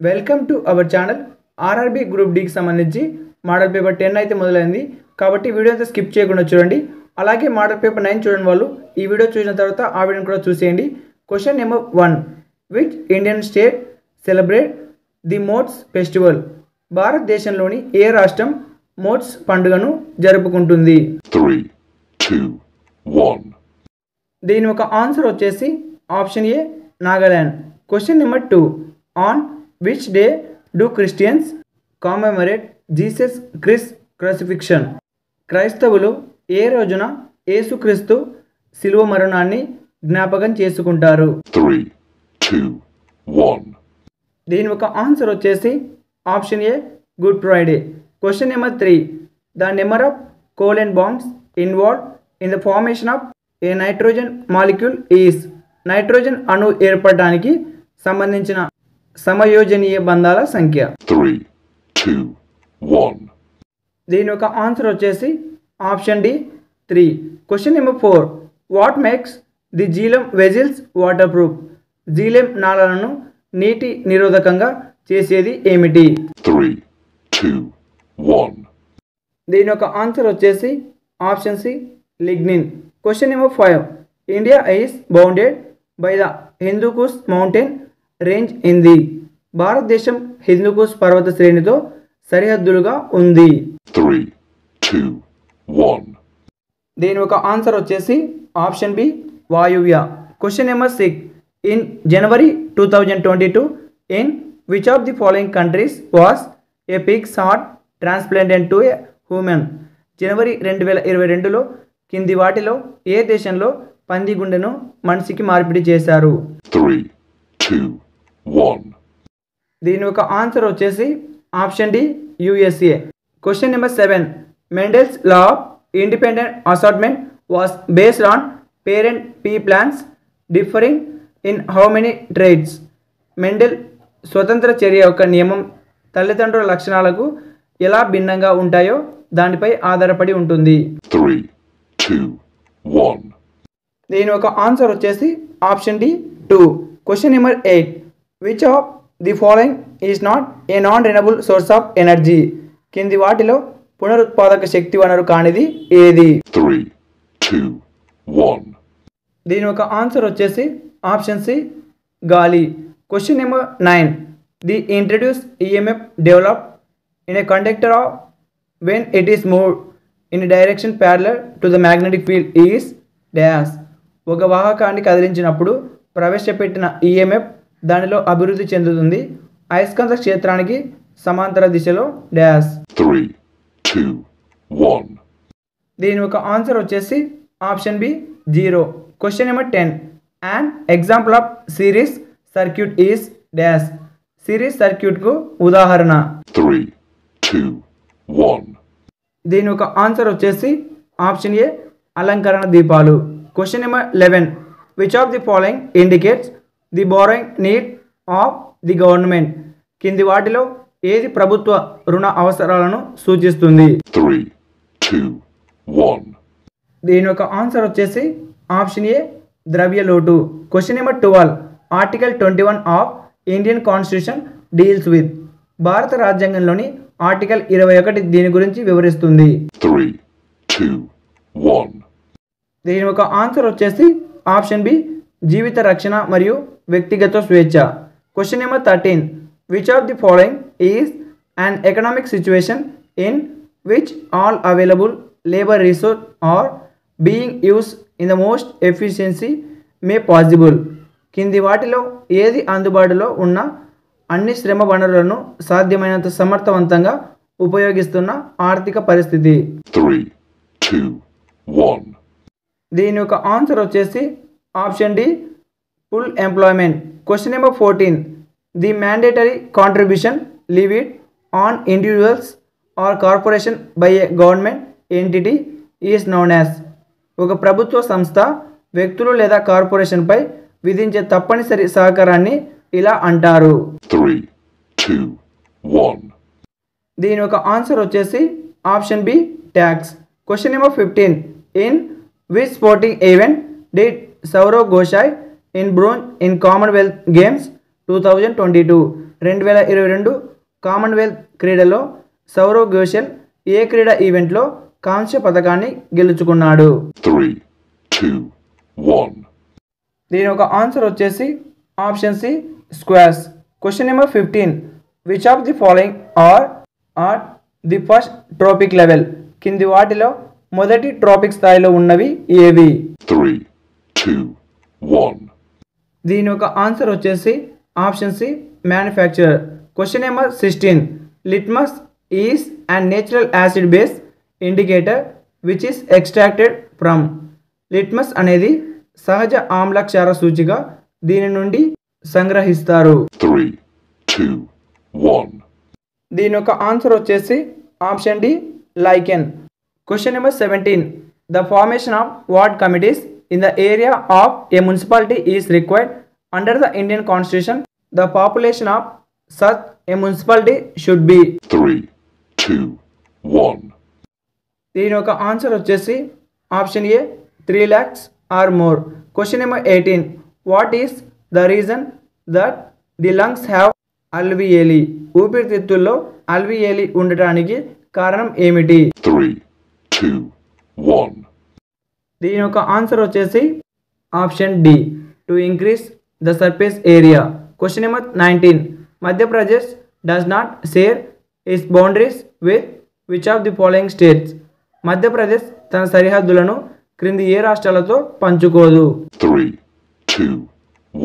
Welcome to our channel. RRB group డీకి సంబంధించి model paper 10 అయితే మొదలైంది కాబట్టి వీడియో అయితే స్కిప్ చేయకుండా చూడండి. అలాగే మోడల్ పేపర్ 9 చూడని వాళ్ళు ఈ వీడియో చూసిన తర్వాత ఆ వీడియోని కూడా చూసేయండి. Question number 1, which Indian state celebrate the Moatsu festival? భారతదేశంలోని ఏ రాష్ట్రం మోట్స్ పండుగను జరుపుకుంటుంది? 3, 2, 1. దీని ఒక ఆన్సర్ వచ్చేసి option A Nagaland. Question number 2, on which day do Christians commemorate Jesus Christ crucifixion? క్రైస్తవులు ఏ రోజున యేసుక్రీస్తు శిలువ మరణాన్ని జ్ఞాపకం చేసుకుంటారు? 3, 2, 1. దీని ఒక ఆన్సర్ వచ్చేసి option A Good Friday. Question number 3, the number of covalent bonds involve in the formation of a nitrogen molecule is? నైట్రోజన్ అణువు ఏర్పడడానికి సంబంధించిన సమయోజనీయ బంధాల సంఖ్య? 3, 2, 1. దీని ఒక ఆన్సర్ వచ్చేసి option D 3. Question number 4, what makes the xylem vessels waterproof? Xylem నాళాలను నీటి నిరోధకంగా చేసేది ఏమిటి? 3, 2, 1. దీని ఒక ఆన్సర్ వచ్చేసి option C lignin. Question number 5, India is bounded by the Hindu Kush mountain range in the? భారతదేశం హిందూకుష్ పర్వత శ్రేణితో సరిహద్దులుగా ఉంది. 3, 2, 1. దీని ఒక ఆన్సర్ వచ్చేసి ఆప్షన్ బి వాయువ్య. Question number 6, in January 2022 in which of the following countries was a pig's heart transplanted to a human? జనవరి 2022లో కింది వాటిలో ఏ దేశంలో పంది గుండెను మనిషికి మార్పిడి చేశారు? 3, 2, 1. దీని ఒక ఆన్సర్ వచ్చేసి option D USA. Question number 7, Mendel's law of independent assortment was based on parent pea plants differing in how many traits? Mendel స్వతంత్ర చర్య యొక్క నియమం తల్లిదండ్రుల లక్షణాలకు ఎలా భిన్నంగా ఉంటాయో దానిపై ఆధారపడి ఉంటుంది. 3, 2, 1. దీని ఒక ఆన్సర్ వచ్చేసి option D 2. Question number 8, which of the following is not a non renewable source of energy? కింది వాటిలో పునరుత్పాదక శక్తి వనరు కానిది ఏది? 3, 2, 1. దీని ఒక ఆన్సర్ వచ్చేసి ఆప్షన్ సి గాలి. Question number 9, the introduce EMF develop in a conductor of when it is moved in direction parallel to the magnetic field is dash? ఒక వాహకాన్ని కదిలించినప్పుడు ప్రవేశపెట్టిన ఈఎంఎఫ్ దానిలో అభివృద్ధి చెందుతుంది అయస్కాంత క్షేత్రానికి సమాంతర దిశలో డాష్? 3, 2, 1. దీని ఒక ఆన్సర్ వచ్చేసి option B 0. Question number 10, and example of series circuit is dash? Series సర్క్యూట్కు ఉదాహరణ? 3, 2, 1. దీని ఒక ఆన్సర్ వచ్చేసి ఆప్షన్ ఏ అలంకరణ దీపాలు. Question number 11, which of the following indicates the borrowing need of the government? కింది వాటిలో ఏది ప్రభుత్వ రుణ అవసరాలను సూచిస్తుంది? 3, 2, 1. దీని ఒక ఆన్సర్ వచ్చేసి ఆప్షన్ ఏ ద్రవ్య లోటు. Question number 12, article 21 of Indian constitution deals with? భారత రాజ్యాంగంలోని ఆర్టికల్ 21 దీని గురించి వివరిస్తుంది? 3, 2, 1. దీని ఒక ఆన్సర్ వచ్చేసి ఆప్షన్ బి జీవిత రక్షణ మరియు వ్యక్తిగత స్వేచ్ఛ. Question number 13, which of the following is an economic situation in which all available labour resource are being use in the most efficiency may possible? కింది వాటిలో ఏది అందుబాటులో ఉన్న అన్ని శ్రమ వనరులను సాధ్యమైనంత సమర్థవంతంగా ఉపయోగిస్తున్న ఆర్థిక పరిస్థితి? 3, 2, 1. దీని యొక్క ఆన్సర్ వచ్చేసి option D full employment. Question number 14, the mandatory contribution levied on individuals or corporation by a government entity is known as? ఒక ప్రభుత్వ సంస్థ వ్యక్తులు లేదా కార్పొరేషన్పై విధించే తప్పనిసరి సహకారాన్ని ఇలా అంటారు? 3, 2, 1. దీని ఒక ఆన్సర్ వచ్చేసి option B tax. Question number 15, in which sporting event did Saurav ఘోషాయ్ in bronze in Commonwealth Games 2022? 2022 Commonwealth క్రీడలో సౌరవ్ ఘోషల్ ఏ క్రీడా ఈవెంట్లో కాంస్య పథకాన్ని గెలుచుకున్నాడు? 3, 2, 1. దీని ఒక ఆన్సర్ వచ్చేసి option C squash. Question number 15. Which of the following are at the first trophic level? కింది వాటిలో మొదటి ట్రోపిక్ స్థాయిలో ఉన్నవి ఏవి? 3, 2, 1. దీని ఒక ఆన్సర్ వచ్చేసి option C manufacturer. Question number 16. Litmus is and natural acid base indicator which is extracted from? Litmus అనేది సహజ ఆమ్లక్షార సూచిక. దీని నుండి సంగ్రహిస్తారు. 3, 2, 1. దీని యొక్క ఆన్సర్ వచ్చేసి option D lichen. Question number 17. The formation of ward committees in the area of a municipality is required under the Indian constitution. The population of such a municipality should be? 3, 2, 1. దీని యొక్క answer వచ్చేసి option A 3 lakhs or more. Question number 18. What is the reason that the lungs have alveoli? ఊపిరితిత్తుల్లో alveoli ఉండటానికి కారణం ఏమిటి? 3, 2, 1. దీని యొక్క answer వచ్చేసి option D to increase the surface area. Question number 19. Madhya Pradesh does not share its boundaries with which of the following states? Madhya Pradesh తన సరిహద్దులను క్రింది ఏ రాష్ట్రాలతో పంచుకోదు? 3, 2,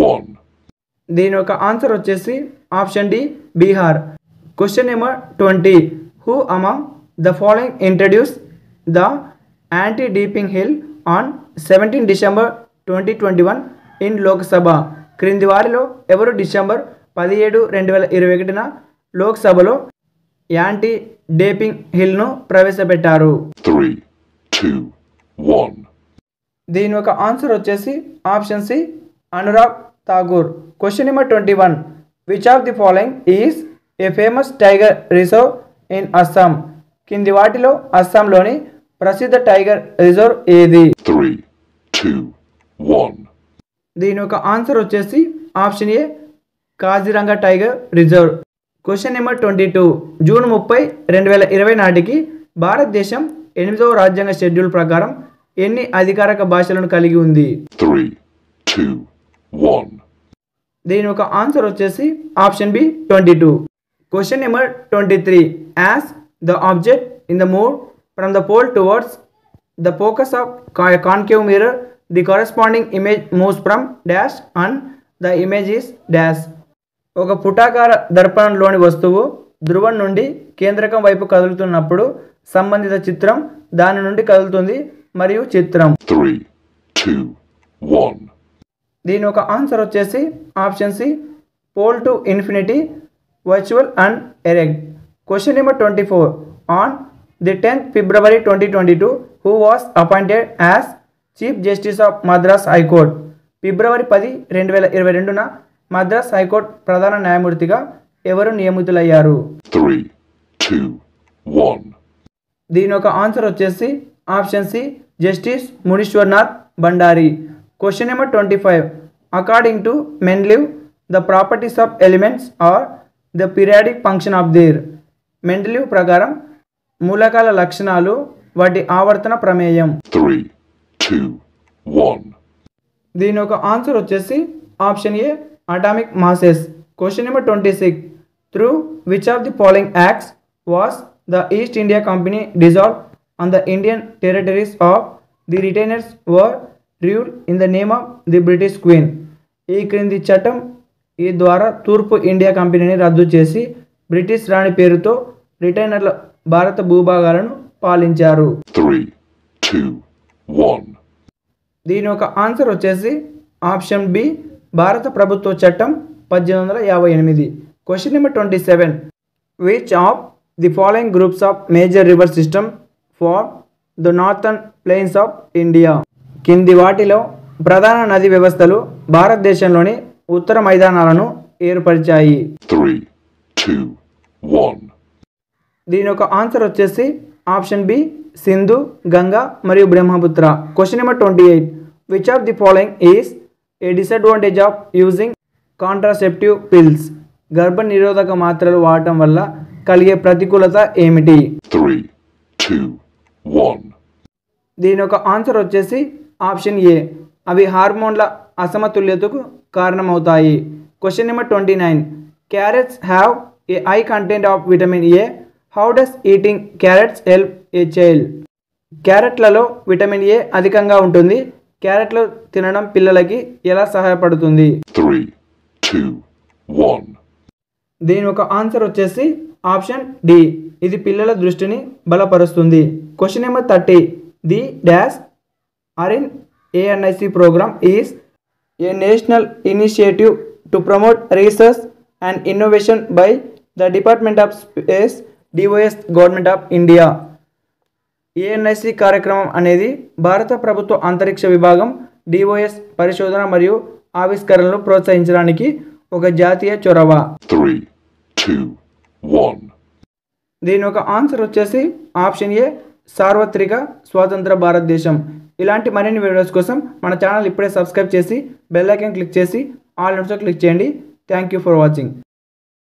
1. దీని యొక్క ఆన్సర్ వచ్చేసి option D Bihar. Question number 20. Who among the following introduce the anti doping bill on 17 December 2021 in Lok Sabha? క్రింది వారిలో ఎవరు డిసెంబర్ 17, 2021న లోక్సభలో యాంటీ డేపింగ్ హిల్ను ప్రవేశపెట్టారు? 3, 2, 1. దీని యొక్క ఆన్సర్ వచ్చేసి option C Anurag Thakur. Question number 21. Which of the following is a famous tiger reserve in Assam? కింది వాటిలో అస్సాంలోని ప్రసిద్ధ టైగర్ రిజర్వ్ ఏది? 3, 2, 1. దీని యొక్క ఆన్సర్ వచ్చేసి ఆప్షన్ ఏ Kaziranga tiger reserve. Question number 22. June 30, 2020 నాటికి భారతదేశం 8వ రాజ్యాంగ షెడ్యూల్ ప్రకారం ఎన్ని అధికారిక భాషలను కలిగి ఉంది? 3, 2, 1. దీని యొక్క ఆన్సర్ వచ్చేసి option B 22. Question number 23. As the object in the move from the pole towards the focus of concave mirror the corresponding image moves from dash and the image is dash. ఒక పుటాకార దర్పణంలోని వస్తువు ధ్రువం నుండి కేంద్రకం వైపు కదులుతున్నప్పుడు సంబంధిత చిత్రం దాని నుండి కదులుతుంది మరియు చిత్రం. 3, 2, 1. దీని ఒక ఆన్సర్ వచ్చేసి option C pole to infinity virtual and erect. Question number 24. On the 10th February 2022 who was appointed as chief justice of Madras high court? ఫిబ్రవరి 10, 2022న మద్రాస్ హైకోర్టు ప్రధాన న్యాయమూర్తిగా ఎవరు నియమితులయ్యారు? 3, 2, 1. దీని ఒక ఆన్సర్ వచ్చేసి option C justice Munishwar Nath Bhandari. Question number 25. According to Mendeleev the properties of elements are the periodic function of their? Mendeleev ప్రకారం మూలకాల లక్షణాలు వాటి ఆవర్తన ప్రమేయం. 3, 2, 1. దీని ఒక ఆన్సర్ వచ్చేసి option A atomic masses. Question number 26. Through which of the following acts was the east India company dissolve on the Indian territories of the retainers were ruled in the name of the British queen? ఈ క్రింది చట్టం ఈ ద్వారా తూర్పు India కంపెనీని రద్దు చేసి British రాణి పేరుతో రిటైనర్ల భారత భూభాగాలను పాలించారు? 3, 2, 1. దీని ఒక ఆన్సర్ వచ్చేసి ఆప్షన్ బి భారత ప్రభుత్వ చట్టం 1858. Question number 27. Which of the following groups of major river system for the northern plains of India? కింది వాటిలో ప్రధాన నది వ్యవస్థలు భారతదేశంలోని ఉత్తర మైదానాలను ఏర్పరిచాయి? 3, 2, 1. దీని యొక్క ఆన్సర్ వచ్చేసి ఆప్షన్ బి సింధు, గంగా మరియు Brahmaputra. Question number 28. Which of the following is a disadvantage of using contraceptive pills? గర్భ నిరోధక మాత్రలు వాడటం వల్ల కలిగే ప్రతికూలత ఏమిటి? 3, 2, 1. దీని యొక్క ఆన్సర్ వచ్చేసి ఆప్షన్ ఏ, అవి హార్మోన్ల అసమతుల్యతకు కారణమవుతాయి. Question number 29. Carrots have a high content of vitamin A. How does eating carrots help a child? క్యారెట్లలో విటమిన్ ఏ అధికంగా ఉంటుంది. క్యారెట్లు తినడం పిల్లలకి ఎలా సహాయపడుతుంది? 3, 2, 1. దీని ఒక ఆన్సర్ వచ్చేసి ఆప్షన్ డి, ఇది పిల్లల దృష్టిని బలపరుస్తుంది. Question number 30. The dash RN ANIC program is a national initiative to promote research and innovation by the department of space DOS government of India. ANIC కార్యక్రమం అనేది భారత ప్రభుత్వ అంతరిక్ష విభాగం డిఓఎస్ పరిశోధన మరియు ఆవిష్కరణలు ప్రోత్సహించడానికి ఒక జాతీయ చొరవ. 3, 2, 1. దీని ఒక ఆన్సర్ వచ్చేసి ఆప్షన్ ఏ, సార్వత్రిక స్వాతంత్ర భారతదేశం. ఇలాంటి మరిన్ని వీడియోస్ కోసం మన ఛానల్ ఇప్పుడే సబ్స్క్రైబ్ చేసి బెల్ ఐకాన్ క్లిక్ చేసి ఆల్ నోటిఫికేషన్ క్లిక్ చేయండి. Thank you for watching.